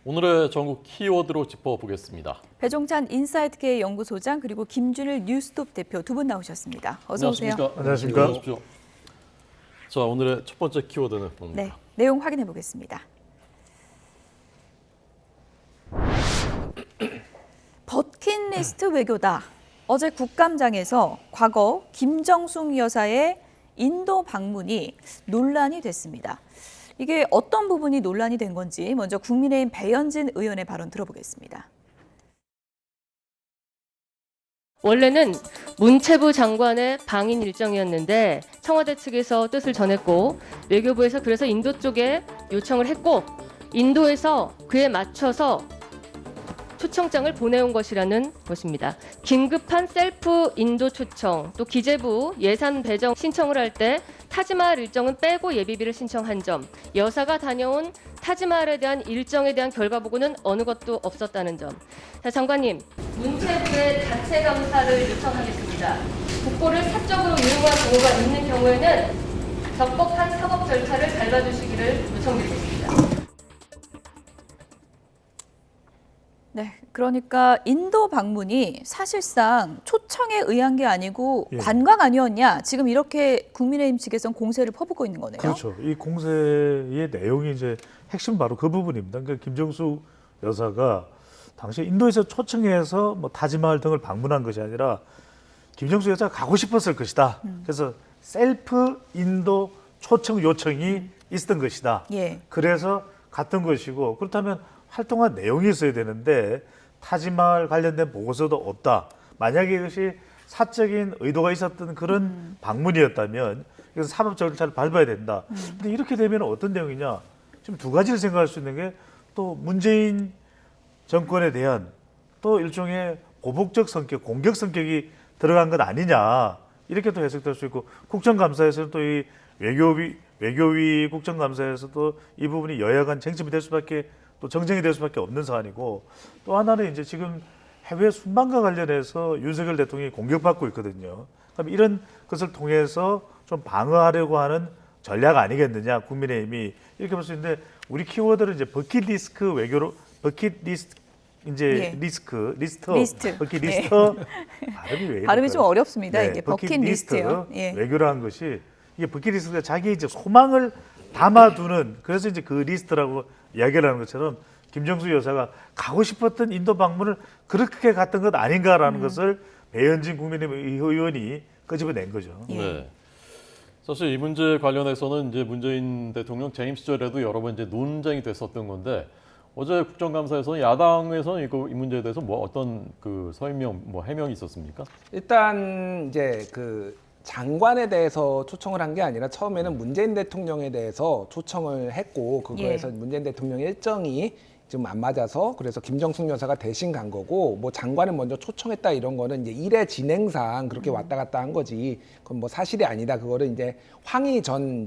오늘의 전국 키워드로 짚어보겠습니다. 배종찬 인사이트계의 연구소장 그리고 김준일 뉴스톱 대표 두 분 나오셨습니다. 어서 오세요. 안녕하십니까. 안녕하십니까. 자, 오늘의 첫 번째 키워드는 뭡니까? 네, 내용 확인해 보겠습니다. 버킷리스트 외교다. 어제 국감장에서 과거 김정숙 여사의 인도 방문이 논란이 됐습니다. 이게 어떤 부분이 논란이 된 건지 먼저 국민의힘 배현진 의원의 발언 들어보겠습니다. 원래는 문체부 장관의 방인 일정이었는데 청와대 측에서 뜻을 전했고 외교부에서 그래서 인도 쪽에 요청을 했고 인도에서 그에 맞춰서 초청장을 보내온 것이라는 것입니다. 긴급한 셀프 인도 초청, 또 기재부 예산 배정 신청을 할 때 타지마할 일정은 빼고 예비비를 신청한 점, 여사가 다녀온 타지마할에 대한 일정에 대한 결과 보고는 어느 것도 없었다는 점. 자, 장관님, 문체부의 자체 감사를 요청하겠습니다. 국고를 사적으로 이용한 경우가 있는 경우에는 적법한 사법 절차를 밟아주시기를 요청드리겠습니다. 네, 그러니까 인도 방문이 사실상 초청에 의한 게 아니고 관광 아니었냐, 지금 이렇게 국민의힘 측에서는 공세를 퍼붓고 있는 거네요. 그렇죠. 이 공세의 내용이 이제 핵심 바로 그 부분입니다. 그러니까 김정숙 여사가 당시 인도에서 초청해서 뭐 타지마할 등을 방문한 것이 아니라 김정숙 여사가 가고 싶었을 것이다. 그래서 셀프 인도 초청 요청이 있었던 것이다. 예. 그래서 갔던 것이고, 그렇다면 활동한 내용이 있어야 되는데 타지마할 관련된 보고서도 없다. 만약에 이것이 사적인 의도가 있었던 그런 방문이었다면 이것은 사법 절차를 밟아야 된다. 근데 이렇게 되면 어떤 내용이냐? 지금 두 가지를 생각할 수 있는 게, 또 문재인 정권에 대한 또 일종의 보복적 성격, 공격 성격이 들어간 것 아니냐, 이렇게 또 해석될 수 있고, 국정감사에서는 또 이 외교위 국정감사에서도 이 부분이 여야 간 쟁점이 될 수밖에, 또 정쟁이 될 수밖에 없는 사안이고, 또 하나는 이제 지금 해외 순방과 관련해서 윤석열 대통령이 공격받고 있거든요. 그럼 이런 것을 통해서 좀 방어하려고 하는 전략 아니겠느냐, 국민의힘이, 이렇게 볼 수 있는데, 우리 키워드는 이제 버킷리스트 외교로, 버킷리스트 이제 리스트 버킷리스트 발음이 왜 발음이 좀 어렵습니다. 네, 이게 버킷리스트요. 외교라는 것이, 이게 버킷리스트가 자기 이제 소망을 담아두는, 그래서 이제 그 리스트라고 이야기를 하는 것처럼 김정숙 여사가 가고 싶었던 인도 방문을 그렇게 갔던 것 아닌가라는 것을 배현진 국민의힘 의원이 끄집어낸 거죠. 네. 사실 이 문제 관련해서는 이제 문재인 대통령 재임 시절에도 여러 번 이제 논쟁이 됐었던 건데, 어제 국정감사에서는 야당에서는 이 문제에 대해서 뭐 어떤 그 서명, 뭐 해명이 있었습니까? 일단 이제 그 장관에 대해서 초청을 한 게 아니라 처음에는 문재인 대통령에 대해서 초청을 했고, 그거에서 문재인 대통령 일정이 좀 안 맞아서 그래서 김정숙 여사가 대신 간 거고, 뭐 장관은 먼저 초청했다 이런 거는 이제 일의 진행상 그렇게 왔다 갔다 한 거지, 그건 뭐 사실이 아니다. 그거를 이제 황희 전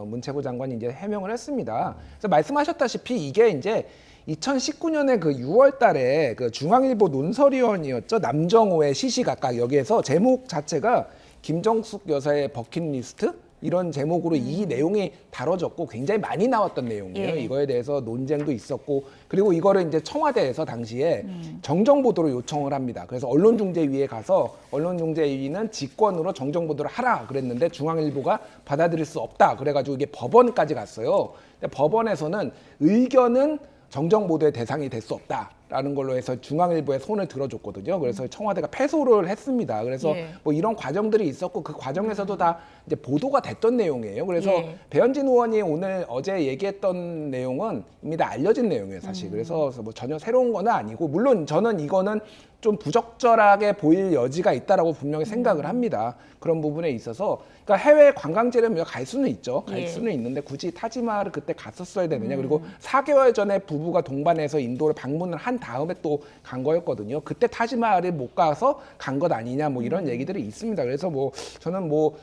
문체부 장관이 이제 해명을 했습니다. 그래서 말씀하셨다시피 이게 이제 2019년에 그 6월 달에 그 중앙일보 논설위원이었죠. 남정호의 시시각각, 여기에서 제목 자체가 김정숙 여사의 버킷리스트? 이런 제목으로 이 내용이 다뤄졌고 굉장히 많이 나왔던 내용이에요. 이거에 대해서 논쟁도 있었고, 그리고 이거를 이제 청와대에서 당시에 정정보도로 요청을 합니다. 그래서 언론중재위에 가서 언론중재위는 직권으로 정정보도를 하라 그랬는데 중앙일보가 받아들일 수 없다. 그래가지고 이게 법원까지 갔어요. 근데 법원에서는 의견은 정정보도의 대상이 될 수 없다라는 걸로 해서 중앙일보에 손을 들어줬거든요. 그래서 청와대가 패소를 했습니다. 그래서 뭐 이런 과정들이 있었고, 그 과정에서도 다 이제 보도가 됐던 내용이에요. 그래서 배현진 의원이 어제 얘기했던 내용은 이미 다 알려진 내용이에요, 사실. 그래서 뭐 전혀 새로운 건 아니고, 물론 저는 이거는 좀 부적절하게 보일 여지가 있다라고 분명히 생각을 합니다. 그런 부분에 있어서, 그러니까 해외 관광지를 갈 수는 있죠. 갈 수는 있는데 굳이 타지마할을 그때 갔었어야 되느냐. 그리고 4개월 전에 부부가 동반해서 인도를 방문을 한 다음에 또 간 거였거든요. 그때 타지마할을 못 가서 간 것 아니냐, 뭐 이런 얘기들이 있습니다. 그래서 뭐 저는 뭐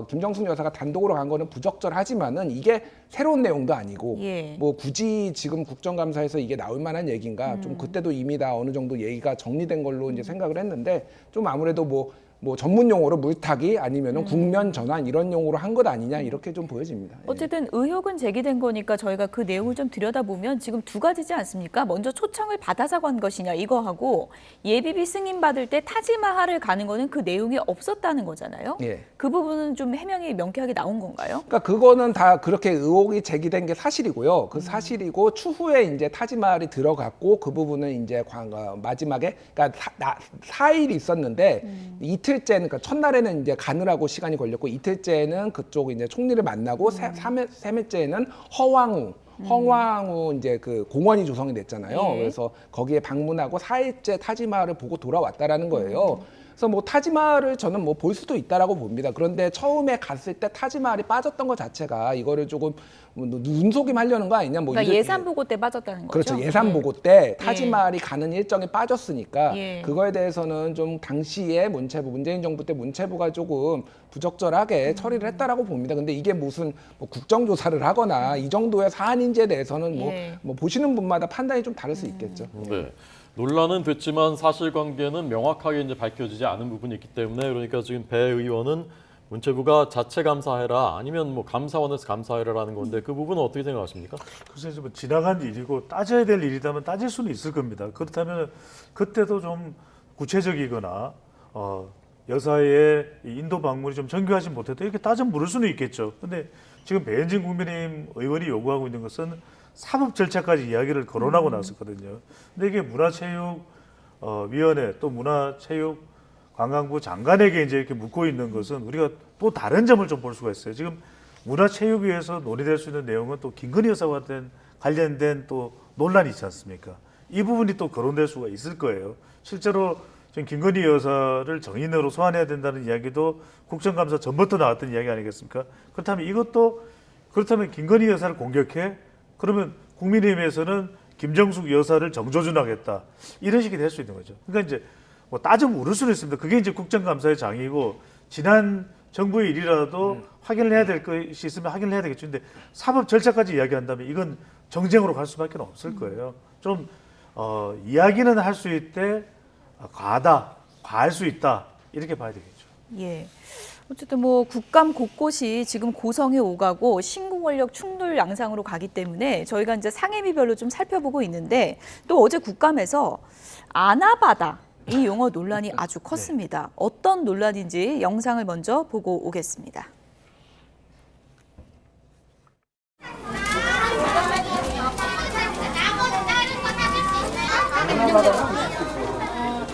김정숙 여사가 단독으로 간 거는 부적절하지만은 이게 새로운 내용도 아니고, 뭐 굳이 지금 국정감사에서 이게 나올 만한 얘기인가, 좀 그때도 이미 다 어느 정도 얘기가 정리된 걸로 이제 생각을 했는데, 좀 아무래도 뭐 뭐 전문 용어로 물타기 아니면은 국면 전환 이런 용어로 한 것 아니냐 이렇게 좀 보여집니다. 예. 어쨌든 의혹은 제기된 거니까 저희가 그 내용을 좀 들여다보면 지금 두 가지지 않습니까? 먼저 초청을 받아서 간 것이냐 이거하고 예비비 승인 받을 때 타지마할을 가는 거는 그 내용이 없었다는 거잖아요. 예. 그 부분은 좀 해명이 명쾌하게 나온 건가요? 그러니까 그거는 다 그렇게 의혹이 제기된 게 사실이고요. 그 사실이고 추후에 이제 타지마할이 들어갔고 그 부분은 이제 마지막에 그러니까 4일이 있었는데 이틀째는 그러니까 첫날에는 이제 가느라고 시간이 걸렸고 이틀째는 그쪽 이제 총리를 만나고 세매째는 허왕우 이제 그 공원이 조성이 됐잖아요. 예. 그래서 거기에 방문하고 4일째 타지마할을 보고 돌아왔다라는 거예요. 그래서 뭐 타지마할을 저는 뭐 볼 수도 있다라고 봅니다. 그런데 처음에 갔을 때 타지마할이 빠졌던 것 자체가 이거를 조금 눈속임하려는 거 아니냐? 뭐 그러니까 예산 보고 때 빠졌다는 거죠. 그렇죠. 예산 보고 때 타지마할이 가는 일정이 빠졌으니까 예. 그거에 대해서는 좀 당시에 문재인 정부 때 문체부가 조금 부적절하게 처리를 했다라고 봅니다. 근데 이게 무슨 뭐 국정조사를 하거나 이 정도의 사안인지에 대해서는 예. 뭐 보시는 분마다 판단이 좀 다를 수 있겠죠. 네. 논란은 됐지만 사실관계는 명확하게 이제 밝혀지지 않은 부분이 있기 때문에 그러니까 지금 배 의원은 문체부가 자체 감사해라 아니면 뭐 감사원에서 감사해라라는 건데 그 부분은 어떻게 생각하십니까? 글쎄, 뭐 지나간 일이고 따져야 될 일이라면 따질 수는 있을 겁니다. 그렇다면 그때도 좀 구체적이거나 여사의 이 인도 방문이 좀 정교하지 못했다 이렇게 따져 물을 수는 있겠죠. 근데 지금 배현진 국민의힘 의원이 요구하고 있는 것은 사법 절차까지 이야기를 거론하고 나섰거든요. 근데 이게 문화체육위원회 또 문화체육관광부 장관에게 이제 이렇게 묻고 있는 것은 우리가 또 다른 점을 좀 볼 수가 있어요. 지금 문화체육위에서 논의될 수 있는 내용은 또 김건희 여사와 관련된 또 논란이 있지 않습니까? 이 부분이 또 거론될 수가 있을 거예요. 실제로 지금 김건희 여사를 정인으로 소환해야 된다는 이야기도 국정감사 전부터 나왔던 이야기 아니겠습니까? 그렇다면 김건희 여사를 공격해? 그러면 국민의힘에서는 김정숙 여사를 정조준하겠다 이런 식이 될 수 있는 거죠. 그러니까 이제 뭐 따지면 물을 수는 있습니다. 그게 이제 국정감사의 장이고 지난 정부의 일이라도 확인을 해야 될 것이 있으면 확인을 해야 되겠죠. 근데 사법 절차까지 이야기한다면 이건 정쟁으로 갈 수밖에 없을 거예요. 좀 이야기는 할 수 있되 과할 수 있다 이렇게 봐야 되겠죠. 예. 어쨌든 뭐 국감 곳곳이 지금 고성에 오가고 신구 권력 충돌 양상으로 가기 때문에 저희가 이제 상임위별로 좀 살펴보고 있는데 또 어제 국감에서 아나바다 이 용어 논란이 아주 컸습니다. 어떤 논란인지 영상을 먼저 보고 오겠습니다.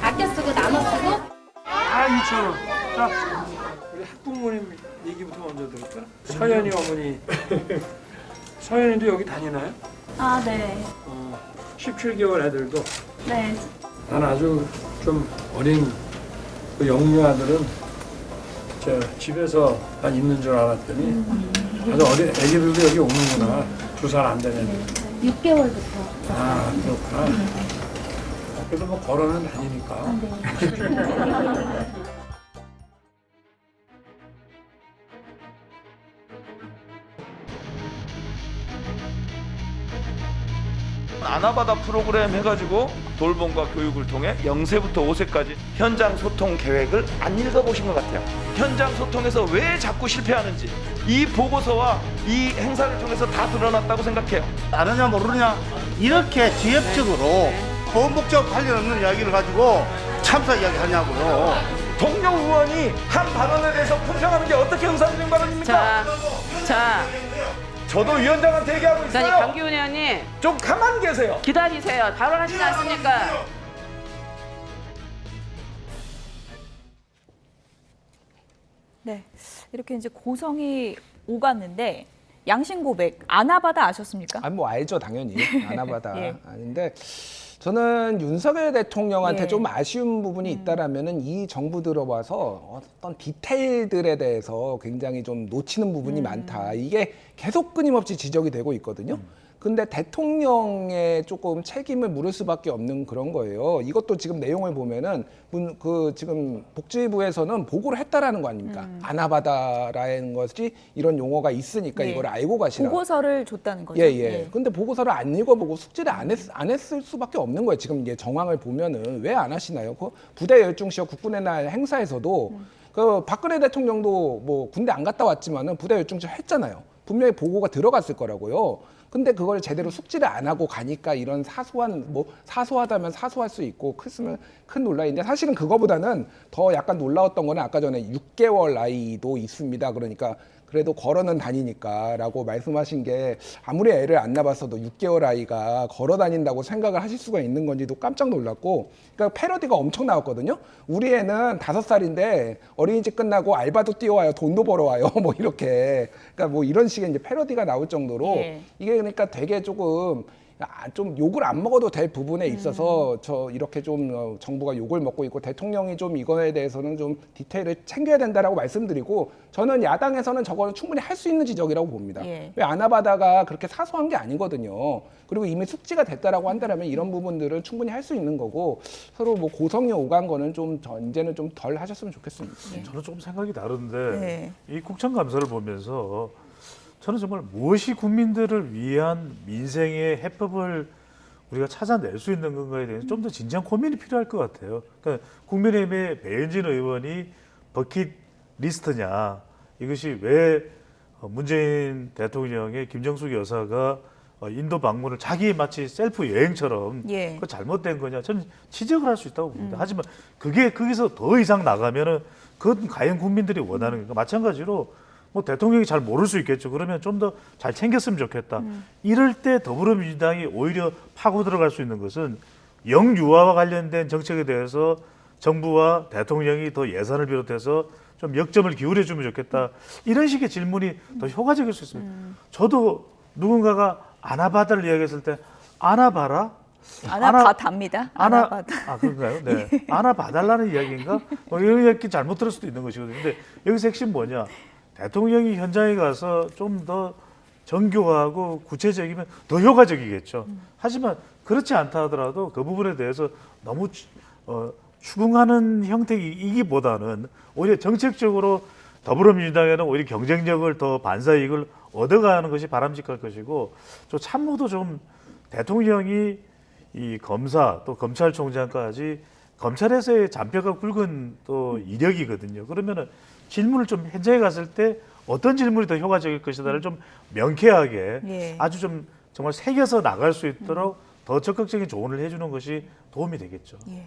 아껴 쓰고 나눠 쓰고 2,000원. 자, 우리 학부모님 얘기부터 먼저 들을까? 서연이 어머니. 서연이도 여기 다니나요? 아, 네. 17개월 애들도. 네. 난 아주 좀 어린 그 영유 아들은 집에서 난 있는 줄 알았더니 아주 어린 애기들도 여기 오는구나. 2살 안 되는 애들. 6개월부터. 아, 그렇구나. 그래도 뭐 걸어는 다니니까. 아나바다 프로그램 해가지고 돌봄과 교육을 통해 0세부터 5세까지 현장 소통 계획을 안 읽어보신 것 같아요. 현장 소통에서 왜 자꾸 실패하는지 이 보고서와 이 행사를 통해서 다 드러났다고 생각해요. 아느냐 모르느냐 이렇게 지역적으로 보건복지와 관련 없는 이야기를 가지고 참사 이야기 하냐고요. 동료 의원이 한 발언에 대해서 품평하는 게 어떻게 응사적인 발언입니까? 자, 저도 위원장한테 얘기하고 있어요. 강기훈 의원님 좀 가만히 계세요. 기다리세요. 발언하시지 않습니까? 네, 이렇게 이제 고성이 오갔는데 양심 고백 아나바다 아셨습니까? 아니 뭐 알죠 당연히 아나바다 예. 아닌데 저는 윤석열 대통령한테 예. 좀 아쉬운 부분이 있다라면은 이 정부 들어와서 어떤 디테일들에 대해서 굉장히 좀 놓치는 부분이 많다. 이게 계속 끊임없이 지적이 되고 있거든요. 근데 대통령의 조금 책임을 물을 수밖에 없는 그런 거예요. 이것도 지금 내용을 보면은 지금 복지부에서는 보고를 했다라는 거 아닙니까? 아나바다라는 것이 이런 용어가 있으니까 예. 이걸 알고 가시라. 보고서를 줬다는 거죠. 예. 근데 보고서를 안 읽어보고 숙지를 안 했을 수밖에 없는 거예요. 지금 이게 정황을 보면은 왜 안 하시나요? 그 부대 열중시와 국군의 날 행사에서도 그 박근혜 대통령도 뭐 군대 안 갔다 왔지만은 부대 열중시 했잖아요. 분명히 보고가 들어갔을 거라고요. 근데 그걸 제대로 숙지를 안 하고 가니까 이런 사소하다면 사소할 수 있고 크으면 큰 논란인데 사실은 그거보다는 더 약간 놀라웠던 거는 아까 전에 6개월 아이도 있습니다. 그러니까 그래도 걸어는 다니니까라고 말씀하신 게 아무리 애를 안 낳았어도 6개월 아이가 걸어 다닌다고 생각을 하실 수가 있는 건지도 깜짝 놀랐고, 그러니까 패러디가 엄청 나왔거든요. 우리 애는 5살인데 어린이집 끝나고 알바도 뛰어와요, 돈도 벌어와요, 뭐 이렇게, 그러니까 뭐 이런 식의 이제 패러디가 나올 정도로 이게 그러니까 되게 조금 좀 욕을 안 먹어도 될 부분에 있어서 저 이렇게 좀 정부가 욕을 먹고 있고 대통령이 좀 이거에 대해서는 좀 디테일을 챙겨야 된다라고 말씀드리고, 저는 야당에서는 저거는 충분히 할 수 있는 지적이라고 봅니다. 예. 왜 아나바다가 그렇게 사소한 게 아니거든요. 그리고 이미 숙지가 됐다라고 한다면 이런 부분들은 충분히 할 수 있는 거고, 서로 뭐 고성이 오간 거는 좀 이제는 좀 덜 하셨으면 좋겠습니다. 저는 조금 생각이 다른데 네. 이 국정감사를 보면서 저는 정말 무엇이 국민들을 위한 민생의 해법을 우리가 찾아낼 수 있는 건가에 대해서 좀 더 진지한 고민이 필요할 것 같아요. 그러니까 국민의힘의 배현진 의원이 버킷리스트냐, 이것이 왜 문재인 대통령의 김정숙 여사가 인도 방문을 자기 마치 셀프 여행처럼 예. 그 잘못된 거냐, 저는 지적을 할 수 있다고 봅니다. 하지만 그게 거기서 더 이상 나가면은 그건 과연 국민들이 원하는 건가? 마찬가지로 뭐 대통령이 잘 모를 수 있겠죠. 그러면 좀 더 잘 챙겼으면 좋겠다. 이럴 때 더불어민주당이 오히려 파고 들어갈 수 있는 것은 영유아와 관련된 정책에 대해서 정부와 대통령이 더 예산을 비롯해서 좀 역점을 기울여주면 좋겠다. 이런 식의 질문이 더 효과적일 수 있습니다. 저도 누군가가 아나바다를 이야기했을 때 아나바라? 아나바다입니다. 아나바다. 아, 그런가요? 네. 아나봐달라는 이야기인가? 뭐 이런 이야기 잘못 들을 수도 있는 것이거든요. 근데 여기서 핵심 뭐냐? 대통령이 현장에 가서 좀 더 정교하고 구체적이면 더 효과적이겠죠. 하지만 그렇지 않다 하더라도 그 부분에 대해서 너무 추궁하는 형태이기보다는 오히려 정책적으로 더불어민주당에는 오히려 경쟁력을 더 반사이익을 얻어가는 것이 바람직할 것이고, 또 참모도 좀 대통령이 이 검사 또 검찰총장까지 검찰에서의 잔뼈가 굵은 또 이력이거든요. 그러면은 질문을 좀 현장에 갔을 때 어떤 질문이 더 효과적일 것이다를 좀 명쾌하게 예. 아주 좀 정말 새겨서 나갈 수 있도록 더 적극적인 조언을 해주는 것이 도움이 되겠죠. 예.